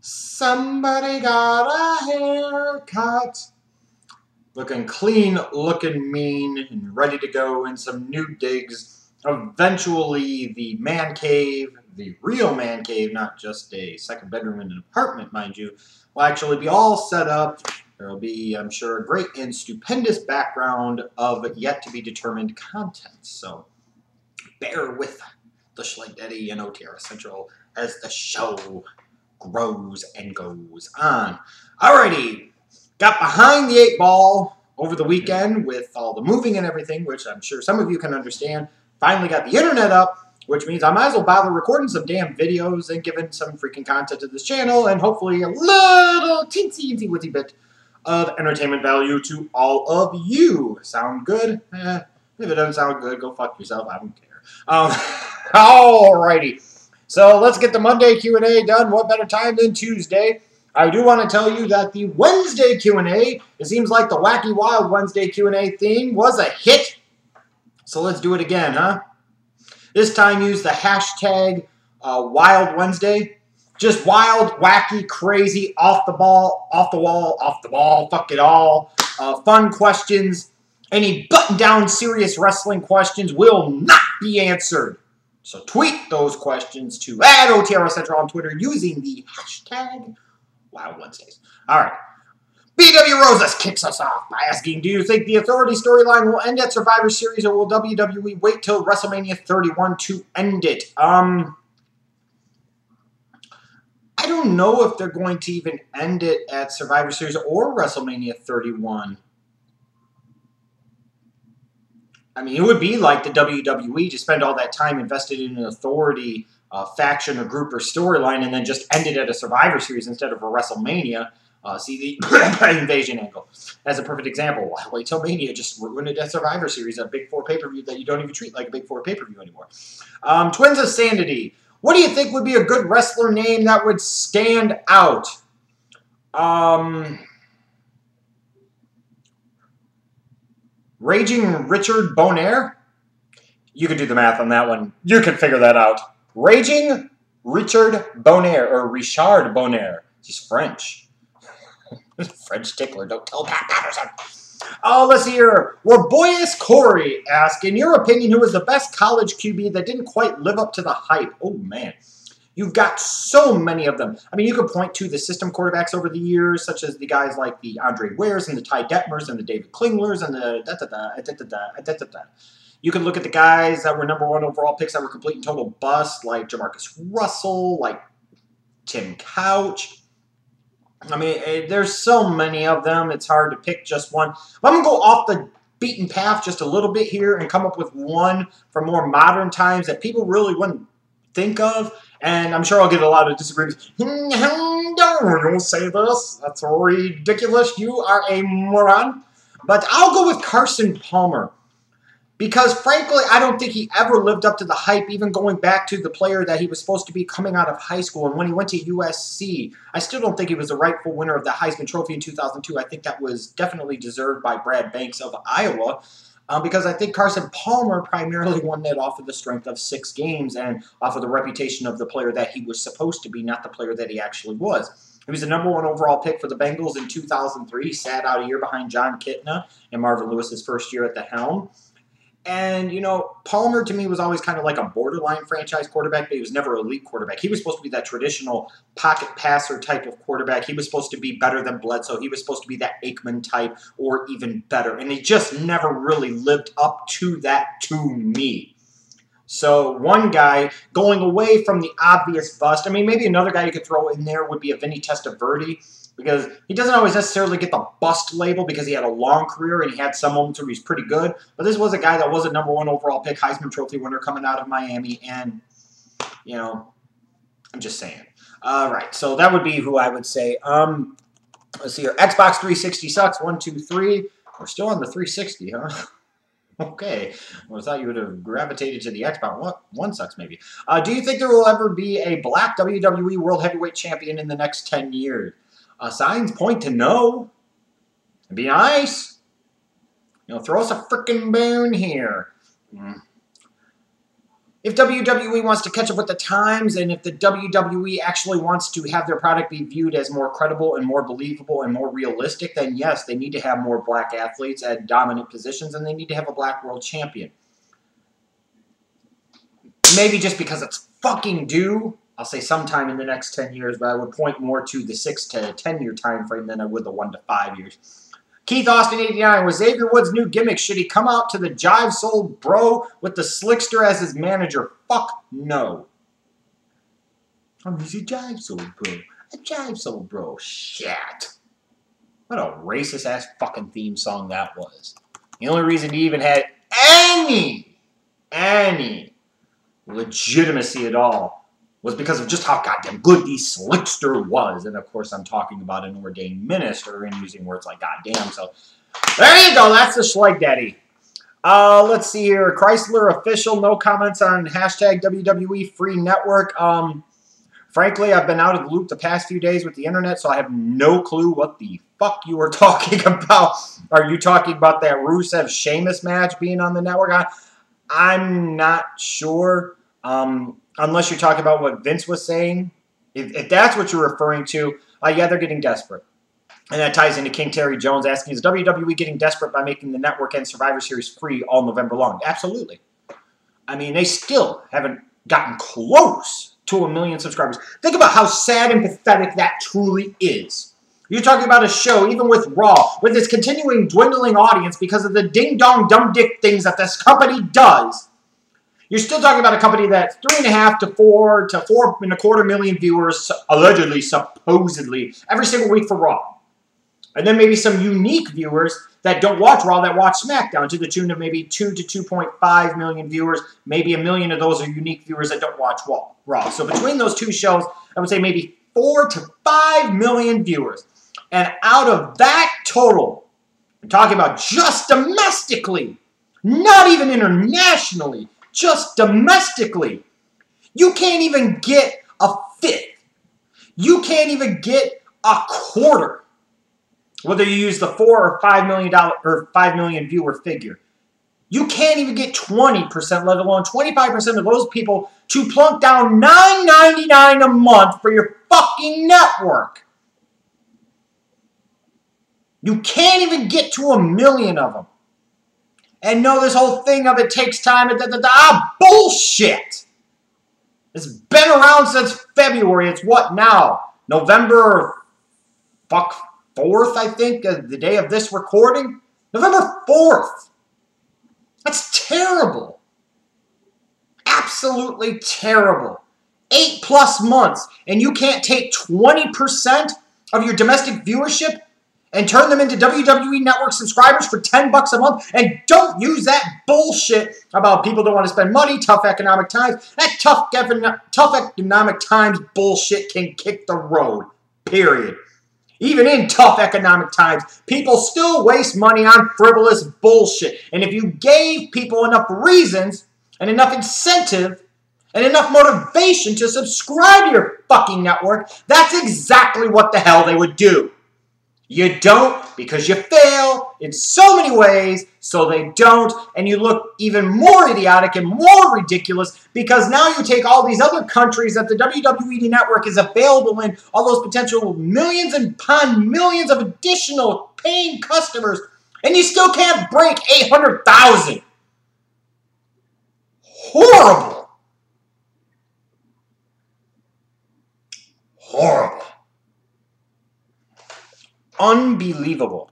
Somebody got a haircut. Looking clean, looking mean, and ready to go in some new digs. Eventually, the man cave, the real man cave, not just a second bedroom in an apartment, mind you, will actually be all set up. There will be, I'm sure, a great and stupendous background of yet to be determined content. So, bear with the Schlight Daddy and OTRSCentral as the show grows and goes on. Alrighty, got behind the 8 ball over the weekend with all the moving and everything, which I'm sure some of you can understand. Finally got the internet up, which means I might as well bother recording some damn videos and giving some freaking content to this channel, and hopefully a little teensy-witty bit of entertainment value to all of you. Sound good? If it doesn't sound good, go fuck yourself. I don't care. Alrighty. So let's get the Monday Q&A done. What better time than Tuesday? I do want to tell you that the Wednesday Q&A, it seems like the Wacky Wild Wednesday Q&A theme was a hit. So let's do it again, huh? This time use the hashtag Wild Wednesday. Just wild, wacky, crazy, off the ball, off the wall, off the ball, fuck it all. Fun questions. Any button-down serious wrestling questions will not be answered. So tweet those questions to @OTRSCentral on Twitter using the hashtag Wild Wednesdays. All right. BW Rosas kicks us off by asking, do you think the Authority storyline will end at Survivor Series, or will WWE wait till WrestleMania 31 to end it? I don't know if they're going to even end it at Survivor Series or WrestleMania 31. I mean, it would be like the WWE to spend all that time invested in an Authority faction or group or storyline and then just end it at a Survivor Series instead of a WrestleMania. See the invasion angle as a perfect example. Why wait till Mania? Just ruin it at Survivor Series, a Big 4 pay-per-view that you don't even treat like a Big 4 pay-per-view anymore. Twins of Sanity. What do you think would be a good wrestler name that would stand out? Raging Richard Bonaire? You can do the math on that one. You can figure that out. Raging Richard Bonaire, or Richard Bonaire. He's French. French tickler, don't tell Pat Patterson. Oh, let's see here. Roboyus Corey asks, in your opinion, who was the best college QB that didn't quite live up to the hype? Oh, man. You've got so many of them. I mean, you could point to the system quarterbacks over the years, such as the guys like the Andre Wares and the Ty Detmers and the David Klinglers and the da-da-da. You could look at the guys that were #1 overall picks that were complete and total busts, like Jamarcus Russell, like Tim Couch. I mean, there's so many of them, it's hard to pick just one. But I'm going to go off the beaten path just a little bit here and come up with one from more modern times that people really wouldn't think of. And I'm sure I'll get a lot of disagreements. Don't say this. That's ridiculous. You are a moron. But I'll go with Carson Palmer. Because, frankly, I don't think he ever lived up to the hype, even going back to the player that he was supposed to be coming out of high school. And when he went to USC, I still don't think he was the rightful winner of the Heisman Trophy in 2002. I think that was definitely deserved by Brad Banks of Iowa. Because I think Carson Palmer primarily won that off of the strength of 6 games and off of the reputation of the player that he was supposed to be, not the player that he actually was. He was the #1 overall pick for the Bengals in 2003. He sat out a year behind John Kitna and Marvin Lewis's first year at the helm. And, you know, Palmer to me was always kind of like a borderline franchise quarterback, but he was never an elite quarterback. He was supposed to be that traditional pocket passer type of quarterback. He was supposed to be better than Bledsoe. He was supposed to be that Aikman type or even better. And he just never really lived up to that to me. So one guy going away from the obvious bust. I mean, maybe another guy you could throw in there would be a Vinny Testaverde, because he doesn't always necessarily get the bust label because he had a long career and he had some moments where he's pretty good. But this was a guy that was a #1 overall pick, Heisman Trophy winner coming out of Miami. And, you know, I'm just saying. All right, so that would be who I would say. Let's see here. Xbox 360 sucks. 1, 2, 3. We're still on the 360, huh? Okay. Well, I thought you would have gravitated to the Xbox. One sucks, maybe. Do you think there will ever be a black WWE World Heavyweight Champion in the next 10 years? Signs point to no. It'd be nice. You know, throw us a frickin' bone here. if WWE wants to catch up with the times, and if the WWE actually wants to have their product be viewed as more credible and more believable and more realistic, then yes, they need to have more black athletes at dominant positions, and they need to have a black world champion. Maybe just because it's fucking due, I'll say sometime in the next 10 years, but I would point more to the 6 to 10 year time frame than I would the 1 to 5 years. Keith Austin 89, was Xavier Woods' new gimmick, should he come out to the Jive Soul Bro with the Slickster as his manager? Fuck no. He's a Jive Soul Bro. A Jive Soul Bro. Shit. What a racist ass fucking theme song that was. The only reason he even had any legitimacy at all was because of just how goddamn good the Slickster was. And of course, I'm talking about an ordained minister and using words like goddamn. So there you go. That's the Schleg Daddy. Let's see here. Chrysler official, no comments on hashtag WWE Free Network. Frankly, I've been out of the loop the past few days with the internet, so I have no clue what the fuck you were talking about. Are you talking about that Rusev-Sheamus match being on the network? I'm not sure. Unless you're talking about what Vince was saying. If that's what you're referring to, yeah, they're getting desperate. And that ties into King Terry Jones asking, is WWE getting desperate by making the network and Survivor Series free all November long? Absolutely. I mean, they still haven't gotten close to 1 million subscribers. Think about how sad and pathetic that truly is. You're talking about a show, even with Raw, with this continuing dwindling audience because of the ding-dong dumb-dick things that this company does. You're still talking about a company that's 3.5 to 4 to 4.25 million viewers, allegedly, supposedly, every single week for Raw. And then maybe some unique viewers that don't watch Raw, that watch SmackDown, to the tune of maybe 2 to 2.5 million viewers. Maybe 1 million of those are unique viewers that don't watch Raw. So between those two shows, I would say maybe 4 to 5 million viewers. And out of that total, I'm talking about just domestically, not even internationally, just domestically, you can't even get a fifth. You can't even get a quarter. Whether you use the $4 or $5 million viewer figure. You can't even get 20%, let alone 25% of those people to plunk down $9.99 a month for your fucking network. You can't even get to 1 million of them. And no, this whole thing of it takes time. Bullshit! It's been around since February. It's what now? November 4th, I think, the day of this recording? November 4th. That's terrible. Absolutely terrible. 8+ months, and you can't take 20% of your domestic viewership and turn them into WWE Network subscribers for $10 a month, and don't use that bullshit about people don't want to spend money, tough economic times. That tough economic times bullshit can kick the road, period. Even in tough economic times, people still waste money on frivolous bullshit. And if you gave people enough reasons and enough incentive and enough motivation to subscribe to your fucking network, that's exactly what the hell they would do. You don't because you fail in so many ways, so they don't, and you look even more idiotic and more ridiculous because now you take all these other countries that the WWE Network is available in, all those potential millions and upon millions of additional paying customers, and you still can't break 800,000. Horrible. Horrible. Unbelievable.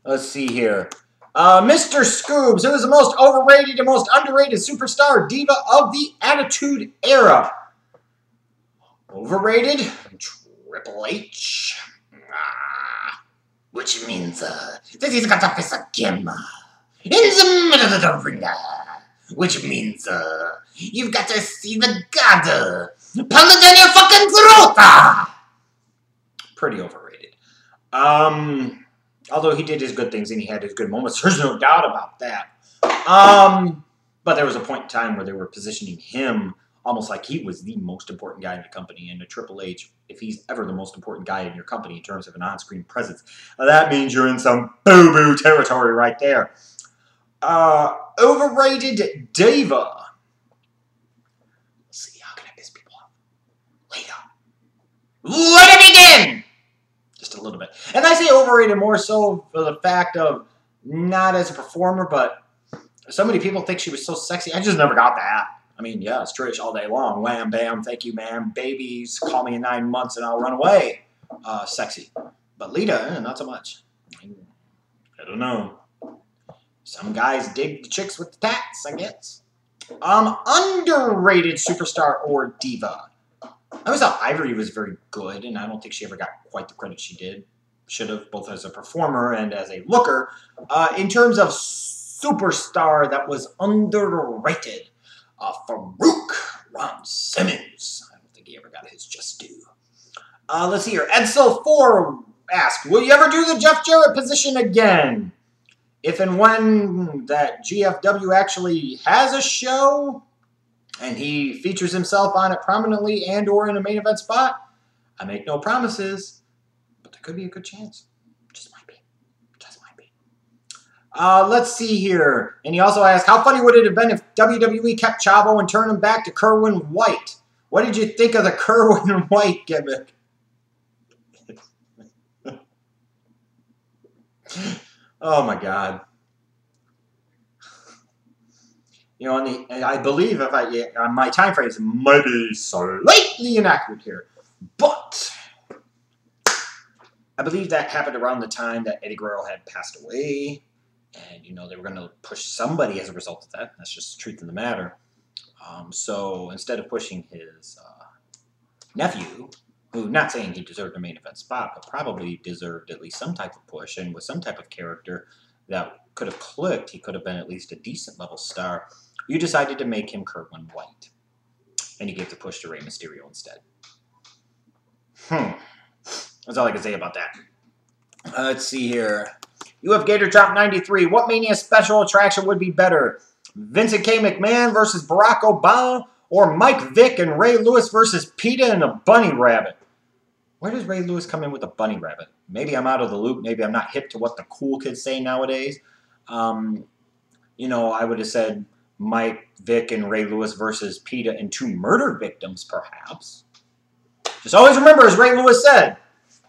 Let's see here. Mr. Scoobs, who is the most overrated and most underrated superstar diva of the Attitude Era? Overrated? Triple H. Which means that he's got to face a Kim in the middle of the ring. Which means you've got to see the god pound it down your fucking throat. Pretty overrated. Although he did his good things and he had his good moments, there's no doubt about that. But there was a point in time where they were positioning him almost like he was the most important guy in the company. And a Triple H, if he's ever the most important guy in your company in terms of an on-screen presence, that means you're in some boo-boo territory right there. Overrated diva. Let it begin! Just a little bit. And I say overrated more so for the fact of not as a performer, but so many people think she was so sexy. I just never got that. I mean, yeah, it's Trish all day long. Wham, bam, thank you, ma'am. Babies, call me in 9 months and I'll run away. Sexy. But Lita, not so much. I don't know. Some guys dig the chicks with the tats, I guess. Underrated superstar or diva. I always thought Ivory was very good, and I don't think she ever got quite the credit she did. Should have, both as a performer and as a looker. In terms of superstar that was underrated, Farouk Ron Simmons. I don't think he ever got his just due. Let's see here. Edsel4 asked, will you ever do the Jeff Jarrett position again? If and when that GFW actually has a show and he features himself on it prominently and or in a main event spot, I make no promises, but there could be a good chance. Just might be. Just might be. Let's see here. And he also asked, how funny would it have been if WWE kept Chavo and turned him back to Kerwin White? What did you think of the Kerwin White gimmick? Oh my God! You know, I believe my time phrase might be slightly inaccurate here, but I believe that happened around the time that Eddie Guerrero had passed away, and you know they were going to push somebody as a result of that. That's just the truth of the matter. So instead of pushing his nephew, who, not saying he deserved a main event spot, but probably deserved at least some type of push, and with some type of character that could have clicked, he could have been at least a decent level star. You decided to make him Kerwin White, and you gave the push to Rey Mysterio instead. That's all I can say about that. Let's see here. UF Gator Drop 93. What Mania special attraction would be better? Vincent K. McMahon versus Barack Obama, or Mike Vick and Ray Lewis versus PETA and a bunny rabbit? Where does Ray Lewis come in with a bunny rabbit? Maybe I'm out of the loop. Maybe I'm not hip to what the cool kids say nowadays. You know, I would have said Mike Vick and Ray Lewis versus PETA and 2 murder victims, perhaps. Just always remember, as Ray Lewis said,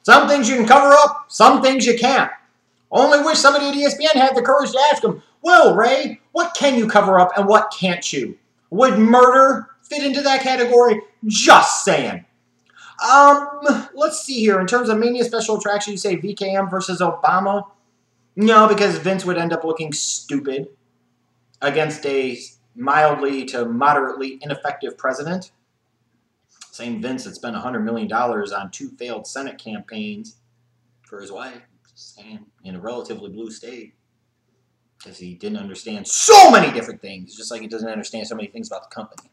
some things you can cover up, some things you can't. Only wish somebody at ESPN had the courage to ask him, well, Ray, what can you cover up and what can't you? Would murder fit into that category? Just saying. Let's see here. In terms of Mania special attraction, you say VKM versus Obama? No, because Vince would end up looking stupid against a mildly to moderately ineffective president. Same Vince that spent $100 million on 2 failed Senate campaigns for his wife, just saying, in a relatively blue state. Because he didn't understand so many different things, just like he doesn't understand so many things about the company.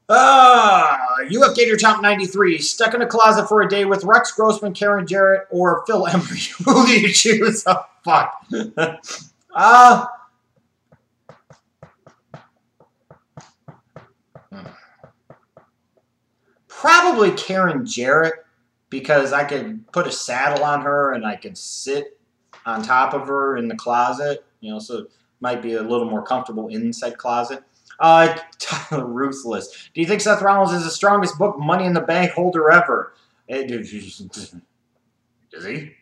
UF Gator Top 93. Stuck in a closet for a day with Rex Grossman, Karen Jarrett, or Phil Emery. Who do you choose? Oh, fuck. Probably Karen Jarrett, because I could put a saddle on her and I could sit on top of her in the closet. You know, so it might be a little more comfortable in said closet. Tyler Ruthless. Do you think Seth Rollins is the strongest book Money in the Bank holder ever? Is he?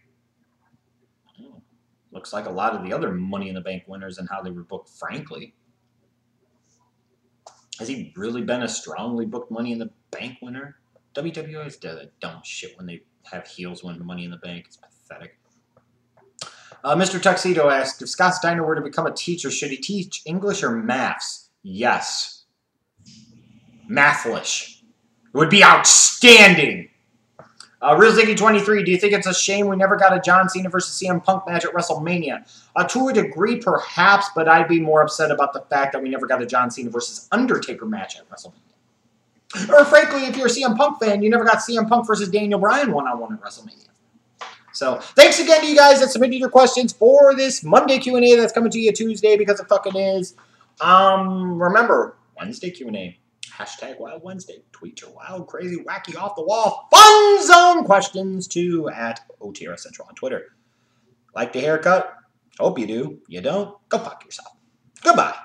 Looks like a lot of the other Money in the Bank winners and how they were booked, frankly. Has he really been a strongly booked Money in the Bank winner? WWE always does that dumb shit when they have heels win Money in the Bank. It's pathetic. Mr. Tuxedo asked, if Scott Steiner were to become a teacher, should he teach English or maths? Yes. Mathlish. It would be outstanding. Real Ziggy 23, do you think it's a shame we never got a John Cena versus CM Punk match at WrestleMania? To a degree, perhaps, but I'd be more upset about the fact that we never got a John Cena versus Undertaker match at WrestleMania. Or frankly, if you're a CM Punk fan, you never got CM Punk versus Daniel Bryan one-on-one at WrestleMania. So, thanks again to you guys that submitted your questions for this Monday Q&A that's coming to you Tuesday because it fucking is. Remember, Wednesday Q&A. Hashtag Wild Wednesday. Tweet your wild, crazy, wacky, off-the-wall, fun zone questions to @OTRSCentral on Twitter. Like the haircut? Hope you do. You don't? Go fuck yourself. Goodbye.